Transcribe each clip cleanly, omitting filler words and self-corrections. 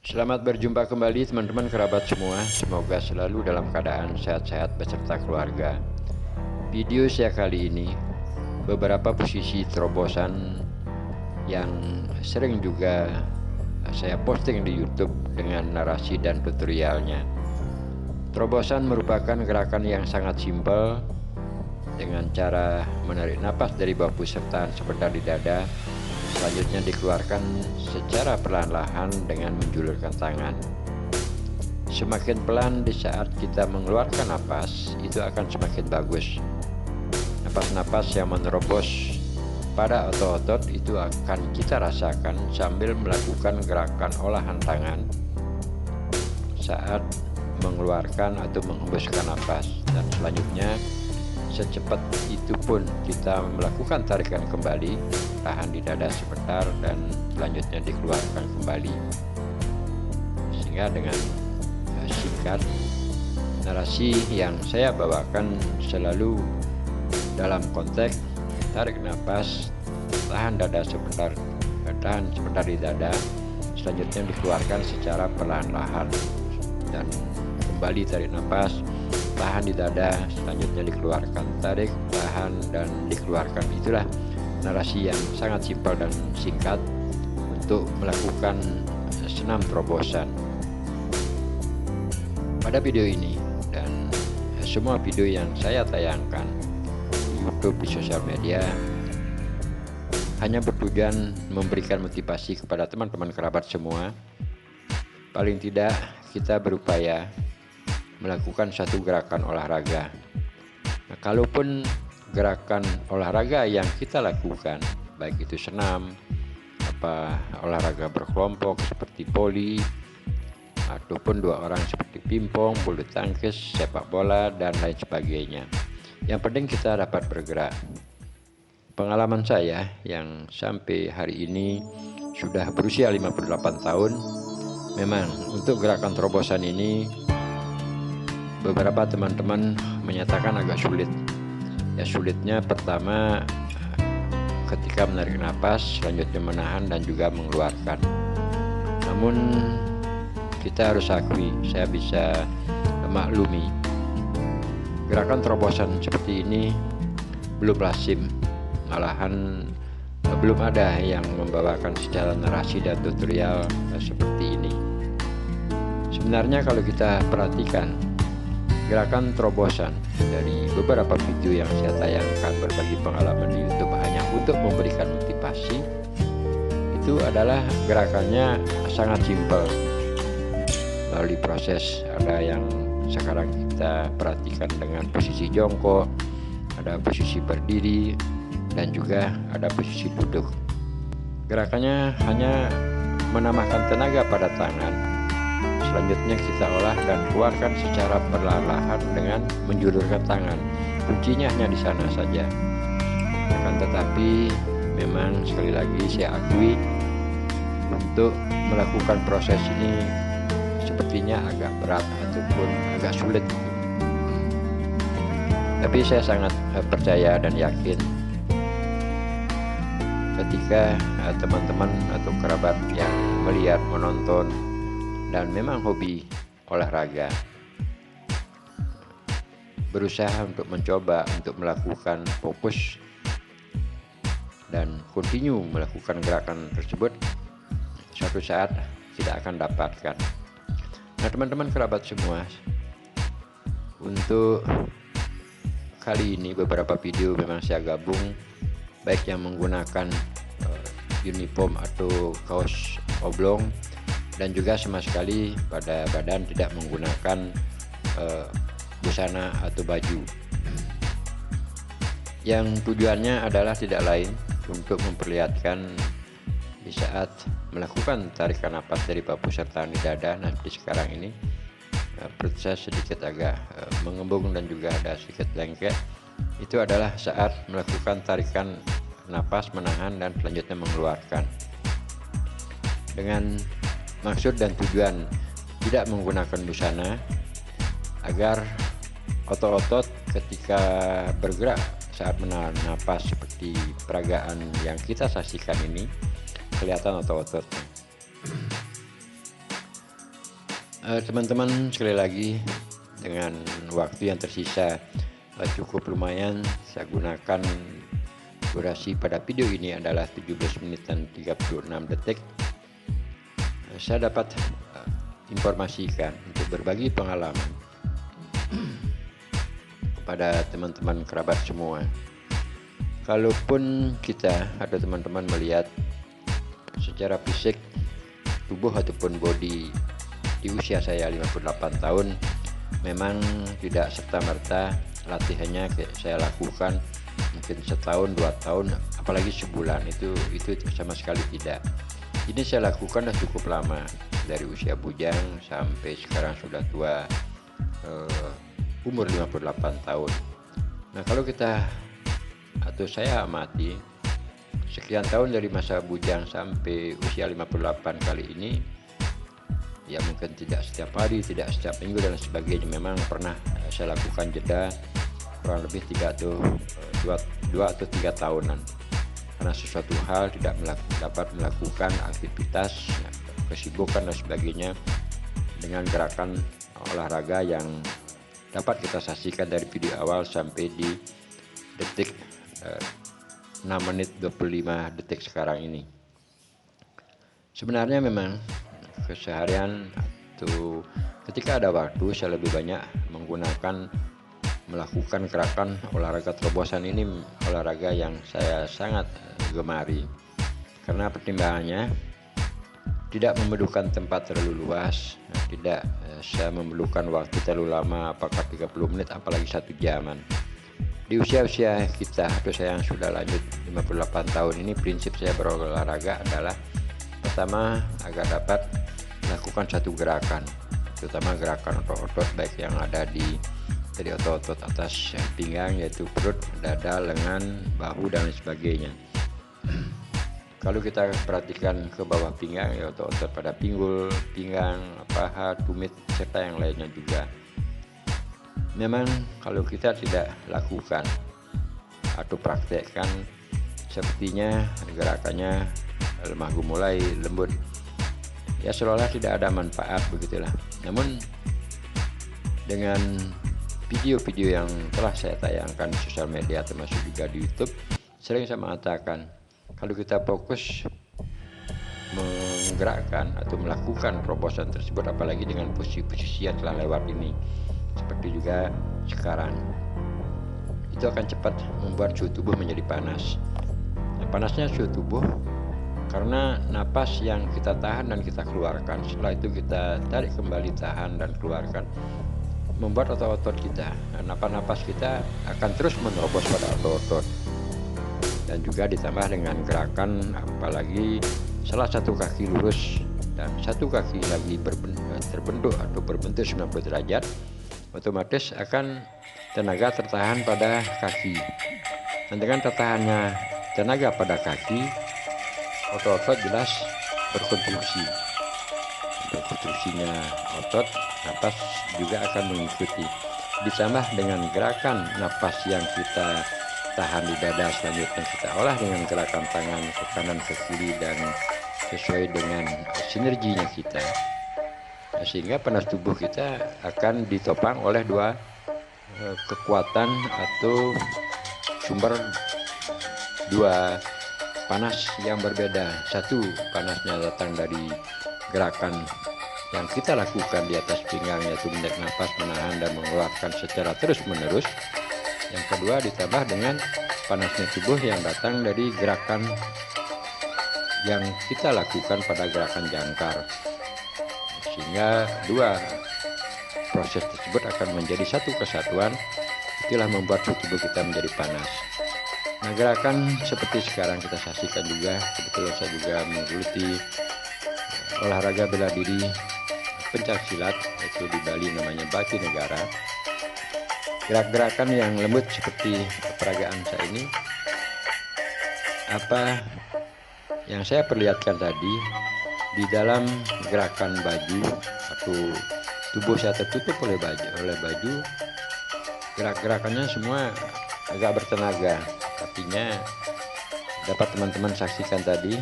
Selamat berjumpa kembali teman-teman kerabat semua. Semoga selalu dalam keadaan sehat-sehat beserta keluarga. Video saya kali ini beberapa posisi terobosan yang sering juga saya posting di YouTube dengan narasi dan tutorialnya. Terobosan merupakan gerakan yang sangat simpel dengan cara menarik napas dari bawah pusat tahan sebentar di dada. Selanjutnya dikeluarkan secara perlahan-lahan dengan menjulurkan tangan. Semakin pelan di saat kita mengeluarkan napas, itu akan semakin bagus. Napas-napas yang menerobos pada otot-otot itu akan kita rasakan sambil melakukan gerakan olahan tangan saat mengeluarkan atau menghembuskan napas. Dan selanjutnya secepat itu pun kita melakukan tarikan kembali, tahan di dada sebentar dan selanjutnya dikeluarkan kembali. Sehingga dengan singkat, narasi yang saya bawakan selalu dalam konteks tarik nafas, tahan sebentar di dada, selanjutnya dikeluarkan secara perlahan-lahan dan kembali tarik nafas, tahan di dada, selanjutnya dikeluarkan, tarik, tahan, dan dikeluarkan. Itulah narasi yang sangat simpel dan singkat untuk melakukan senam terobosan. Pada video ini dan semua video yang saya tayangkan di YouTube, di sosial media, hanya bertujuan memberikan motivasi kepada teman-teman kerabat semua. Paling tidak kita berupaya melakukan satu gerakan olahraga. Nah, kalaupun gerakan olahraga yang kita lakukan, baik itu senam, olahraga berkelompok seperti voli, ataupun dua orang seperti pingpong, bulu tangkis, sepak bola, dan lain sebagainya. Yang penting kita dapat bergerak. Pengalaman saya yang sampai hari ini sudah berusia 58 tahun, memang untuk gerakan terobosan ini beberapa teman-teman menyatakan agak sulit. Ya, sulitnya pertama ketika menarik napas, selanjutnya menahan dan juga mengeluarkan. Namun kita harus akui, saya bisa memaklumi gerakan terobosan seperti ini belum lazim, malahan belum ada yang membawakan secara narasi dan tutorial seperti ini. Sebenarnya kalau kita perhatikan gerakan terobosan dari beberapa video yang saya tayangkan berbagi pengalaman di YouTube hanya untuk memberikan motivasi, itu adalah gerakannya sangat simpel. Melalui proses ada yang sekarang kita perhatikan dengan posisi jongkok, ada posisi berdiri, dan juga ada posisi duduk. Gerakannya hanya menambahkan tenaga pada tangan. Selanjutnya kita olah dan keluarkan secara perlahan-lahan dengan menjulurkan tangan. Kuncinya hanya di sana saja. Akan tetapi memang sekali lagi saya akui untuk melakukan proses ini sepertinya agak berat ataupun agak sulit. Tapi saya sangat percaya dan yakin ketika teman-teman atau kerabat yang melihat, menonton, dan memang hobi olahraga, berusaha untuk mencoba untuk melakukan fokus dan continue melakukan gerakan tersebut, suatu saat kita akan dapatkan. Nah, teman-teman kerabat semua, untuk kali ini beberapa video memang saya gabung, baik yang menggunakan uniform atau kaos oblong, dan juga sama sekali pada badan tidak menggunakan busana atau baju, yang tujuannya adalah tidak lain untuk memperlihatkan di saat melakukan tarikan napas dari bawah pusat tahan di dada. Nanti sekarang ini perut saya sedikit agak mengembung dan juga ada sedikit lengket. Itu adalah saat melakukan tarikan napas, menahan, dan selanjutnya mengeluarkan, dengan maksud dan tujuan tidak menggunakan busana, agar otot-otot ketika bergerak saat menahan napas seperti peragaan yang kita saksikan ini kelihatan otot-ototnya. Teman-teman, sekali lagi dengan waktu yang tersisa cukup lumayan, saya gunakan durasi pada video ini adalah 17 menit dan 36 detik. Saya dapat informasikan untuk berbagi pengalaman kepada teman-teman kerabat semua. Kalaupun kita atau teman-teman melihat secara fisik tubuh ataupun body di usia saya 58 tahun, memang tidak serta-merta latihannya saya lakukan mungkin setahun, 2 tahun, apalagi sebulan, itu sama sekali tidak. Ini saya lakukan sudah cukup lama, dari usia bujang sampai sekarang sudah tua, umur 58 tahun. Nah, kalau kita atau saya amati sekian tahun dari masa bujang sampai usia 58 kali ini, ya mungkin tidak setiap hari, tidak setiap minggu dan sebagainya, memang pernah saya lakukan jeda kurang lebih 2 atau 3 tahunan karena sesuatu hal tidak dapat melakukan aktivitas, kesibukan dan sebagainya dengan gerakan olahraga yang dapat kita saksikan dari video awal sampai di detik 6 menit 25 detik sekarang ini. Sebenarnya memang keseharian atau ketika ada waktu, saya lebih banyak melakukan gerakan olahraga terobosan. Ini olahraga yang saya sangat gemari karena pertimbangannya tidak memerlukan tempat terlalu luas, tidak saya memerlukan waktu terlalu lama, apakah 30 menit apalagi 1 jaman. Di usia-usia kita atau saya yang sudah lanjut 58 tahun ini, prinsip saya berolahraga adalah pertama agar dapat melakukan satu gerakan, terutama gerakan otot-otot baik yang ada dari otot-otot atas pinggang, yaitu perut, dada, lengan, bahu dan sebagainya. Kalau kita perhatikan ke bawah pinggang, ya otot-otot pada pinggul, pinggang, paha, tumit serta yang lainnya juga. Memang kalau kita tidak lakukan atau praktekkan, sepertinya gerakannya lemah gemulai, lembut, ya seolah tidak ada manfaat begitulah. Namun dengan video-video yang telah saya tayangkan di sosial media termasuk juga di YouTube, sering saya mengatakan kalau kita fokus menggerakkan atau melakukan terobosan tersebut, apalagi dengan posisi-posisi yang telah lewat ini, seperti juga sekarang, itu akan cepat membuat suhu tubuh menjadi panas. Panasnya suhu tubuh karena napas yang kita tahan dan kita keluarkan, setelah itu kita tarik kembali, tahan dan keluarkan, membuat otot-otot kita, napas kita akan terus menerobos pada otot-otot. Dan juga ditambah dengan gerakan, apalagi salah satu kaki lurus dan satu kaki lagi terbentuk atau berbentuk 90 derajat, otomatis akan tenaga tertahan pada kaki. Dan dengan tertahannya tenaga pada kaki, otot-otot jelas berkonstruksi. Konstruksinya otot, napas juga akan mengikuti. Ditambah dengan gerakan napas yang kita tahan di dada, selanjutnya kita olah dengan gerakan tangan ke kanan ke kiri dan sesuai dengan sinerginya kita, sehingga panas tubuh kita akan ditopang oleh dua kekuatan atau sumber dua panas yang berbeda. Satu, panasnya datang dari gerakan yang kita lakukan di atas pinggang, yaitu menarik nafas, menahan dan mengeluarkan secara terus menerus. Yang kedua, ditambah dengan panasnya tubuh yang datang dari gerakan yang kita lakukan pada gerakan jangkar, sehingga dua proses tersebut akan menjadi satu kesatuan. Itulah membuat tubuh kita menjadi panas. Nah, gerakan seperti sekarang kita saksikan juga, kebetulan saya juga menggeluti olahraga bela diri pencak silat, itu di Bali namanya Baki Negara. Gerak-gerakan yang lembut seperti peragaan saya ini, apa yang saya perlihatkan tadi, di dalam gerakan baju atau tubuh saya tertutup oleh baju, gerak-gerakannya semua agak bertenaga. Artinya dapat teman-teman saksikan tadi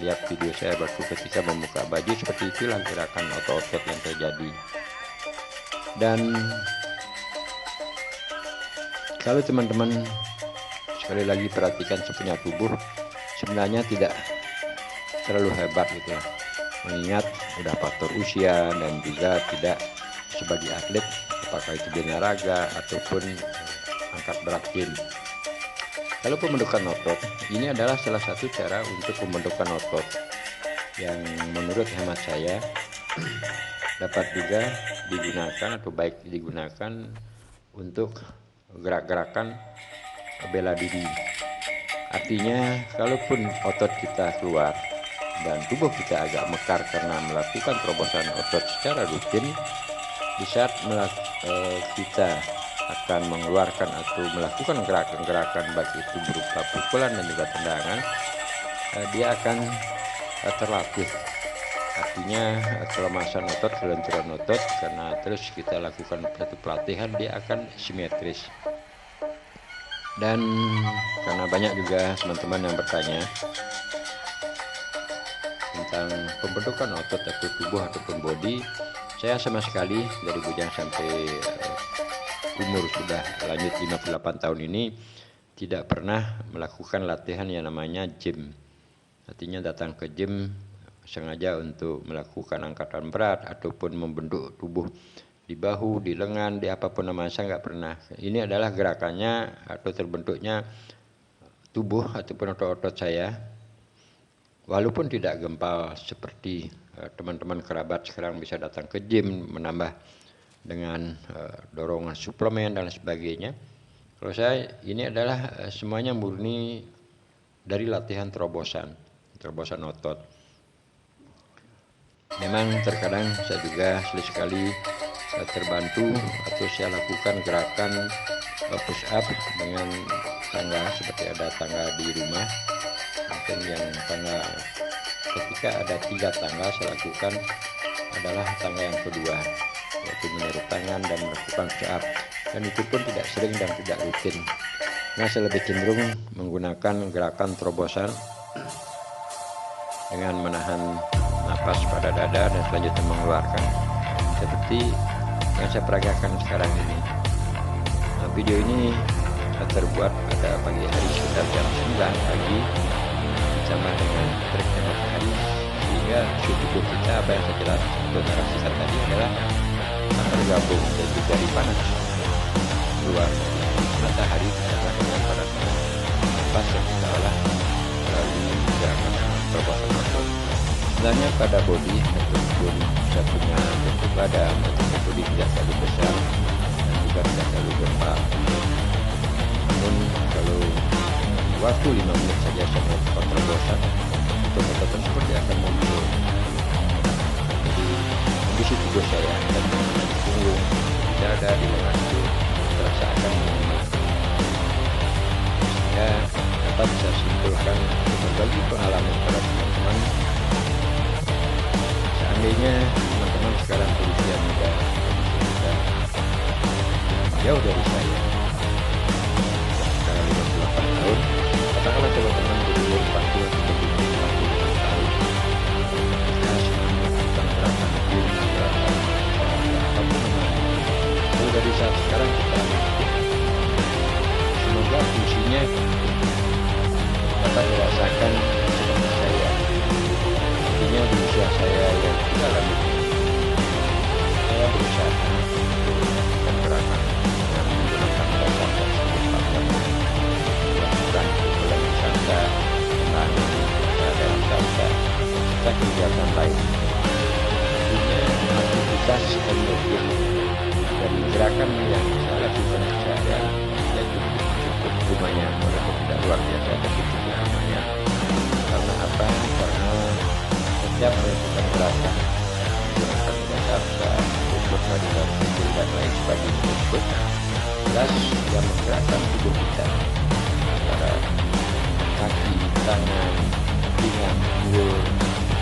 lihat video saya waktu ketika membuka baju, seperti itulah gerakan otot-otot yang terjadi. Dan kalau teman-teman sekali lagi perhatikan sepunya tubuh, sebenarnya tidak terlalu hebat gitu ya, mengingat udah faktor usia dan juga tidak sebagai atlet, apakah itu binaraga ataupun angkat berat gym. Kalau pembentukan otot, ini adalah salah satu cara untuk pembentukan otot yang menurut hemat saya dapat juga digunakan atau baik digunakan untuk gerak-gerakan bela diri. Artinya kalaupun otot kita keluar dan tubuh kita agak mekar karena melakukan terobosan otot secara rutin, di saat kita akan mengeluarkan atau melakukan gerakan-gerakan baik itu berupa pukulan dan juga tendangan, dia akan terlatih. Artinya kelemasan otot, kelenturan otot, karena terus kita lakukan satu pelatihan, dia akan simetris. Dan karena banyak juga teman-teman yang bertanya tentang pembentukan otot atau tubuh ataupun body, saya sama sekali dari bujang sampai umur sudah lanjut 58 tahun ini tidak pernah melakukan latihan yang namanya gym. Artinya datang ke gym sengaja untuk melakukan angkatan berat ataupun membentuk tubuh di bahu, di lengan, di apapun namanya, saya nggak pernah. Ini adalah gerakannya atau terbentuknya tubuh ataupun otot-otot saya, walaupun tidak gempal seperti teman-teman kerabat sekarang bisa datang ke gym menambah dengan dorongan suplemen dan sebagainya. Kalau saya ini adalah semuanya murni dari latihan terobosan otot. Memang terkadang saya juga sekali terbantu atau saya lakukan gerakan push up dengan tangga, seperti ada tangga di rumah. Mungkin yang tangga, ketika ada 3 tangga saya lakukan adalah tangga yang kedua, yaitu menaruh tangan dan melakukan push up, dan itu pun tidak sering dan tidak rutin. Nah, saya lebih cenderung menggunakan gerakan terobosan dengan menahan napas pada dada dan selanjutnya mengeluarkan, seperti yang saya peragakan sekarang ini. Nah, video ini terbuat pada pagi hari sekitar jam 9 pagi bersama dengan teriknya matahari, sehingga suhu tubuh kita, apa yang saya jelas untuk narasikan tadi adalah tergabung dan juga di panas keluar matahari bersama dengan panasnya napas yang kita olah melalui gerakan terobosan otot. Sebenarnya pada body ataupun saya punya bentuk badan ataupun body tidak terlalu besar dan juga tidak terlalu gempal. Namun kalau waktu 5 menit saja saya melakukan terobosan, otot-otot tersebut akan muncul. Jadi kondisi tubuh saya dan di punggung, di dada, di lengan itu terasa akan menyenangkan. Sehingga dapat saya simpulkan berbagi pengalaman pada teman-teman. Seandainya teman-teman sekarang berusia muda, jauh dari saya, sekarang 58 tahun, katakanlah teman-teman berumur 40 atau 45 tahun, kita sedang melakukan gerakan gym, gerakan apapun namanya. Lalu dari saat sekarang kita aktif, semoga fungsinya dapat dirasakan seperti saya. Artinya di usia saya yang sudah lanjut, saya berusaha untuk melakukan gerakan dengan menggunakan dasar tersebut, melakukan pukulan sangka, tangan, dalam sangka, serta kegiatan lain. Artinya aktivitas endorfin dari gerakan yang saya lakukan sehari-hari yaitu cukup lumayan, walaupun tidak luar biasa, tapi cukup lumayan. Karena apa? Karena setiap melakukan gerakan menggunakan dasar ukur kalimat skill dan lain sebagainya tersebut, jelas yang menggerakkan tubuh kita, antara kaki, tangan, pinggang, mulut,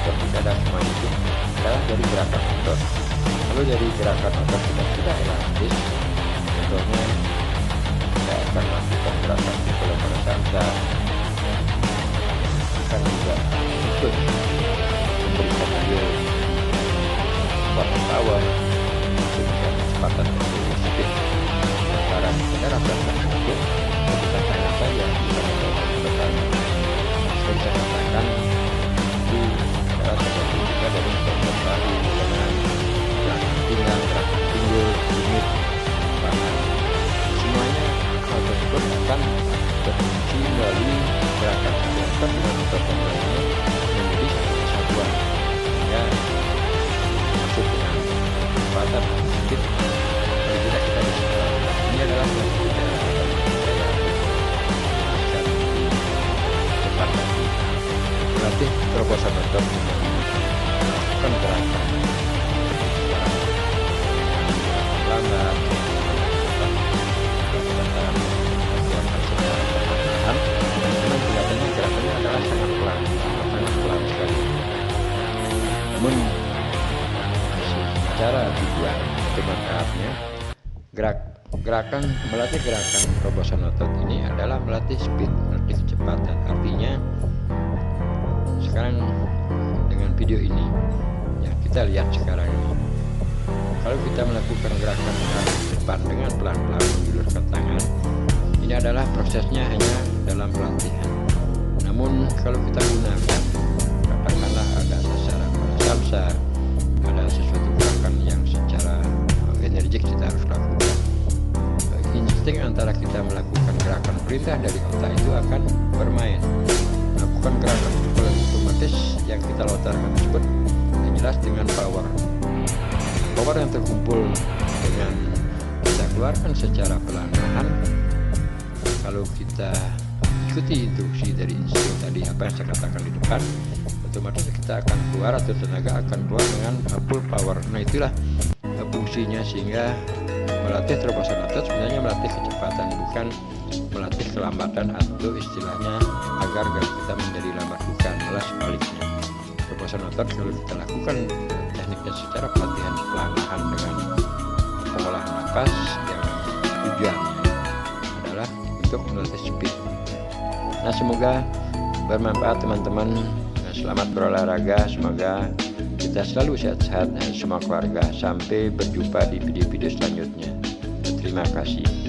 seperti dada, semua itu adalah dari gerakan otot. Lalu dari gerakan otot kita sudah elastis, contohnya kita akan melakukan gerakan pukulan pada sangka, akan juga tersebut memberikan hasil power, memberikan kecepatan atau speed. Sekarang kita rasakan itu ketika tangan saya pada kecepatan saya bisa katakan itu adalah terjadi juga dari dokter baru dengan gerakan pinggang, gerakan pinggul, limit, bahkan semuanya hal tersebut akan terkunci melalui gerakan otot dengan otot yang lainnya menjadi satu kesatuan, ya masuk dengan kecepatan sedikit. Kalau tidak kita bisa, ini adalah suatu cara saya menjelaskan di depan tadi. Melatih terobosan otot dengan melakukan gerakan secara lambat, gerakannya adalah sangat pelan sekali. Namun secara tujuan atau manfaatnya, gerakan melatih gerakan terobosan otot ini adalah melatih speed, melatih kecepatan. Artinya sekarang dengan video ini, ya kita lihat sekarang ini, kalau kita melakukan gerakan depan dengan pelan-pelan menjulurkan tangan, ini adalah prosesnya hanya dalam pelatihan. Namun kalau kita gunakan, katakanlah ada sasaran pada salsa, ada sesuatu gerakan yang secara energik kita harus lakukan, insting antara kita melakukan gerakan perintah dari otak itu akan bermain. Melakukan gerakan otomatis yang kita lontarkan tersebut yang jelas dengan power yang terkumpul dengan kita keluarkan secara pelan-pelan. Kalau kita ikuti instruksi dari insting tadi, apa yang saya katakan di depan, otomatis kita akan keluar atau tenaga akan keluar dengan full power. Nah itulah fungsinya, sehingga melatih terobosan otot sebenarnya melatih kecepatan, bukan melatih kelambatan atau istilahnya agar kita menjadi lambat, bukan, malah sebaliknya. Terobosan otot kalau kita lakukan tekniknya secara pelatihan perlahan dengan pengolahan nafas yang tujuannya adalah untuk melatih speed. Nah semoga bermanfaat teman-teman. Selamat berolahraga, semoga kita selalu sehat-sehat dan semua keluarga. Sampai berjumpa di video-video selanjutnya. Terima kasih.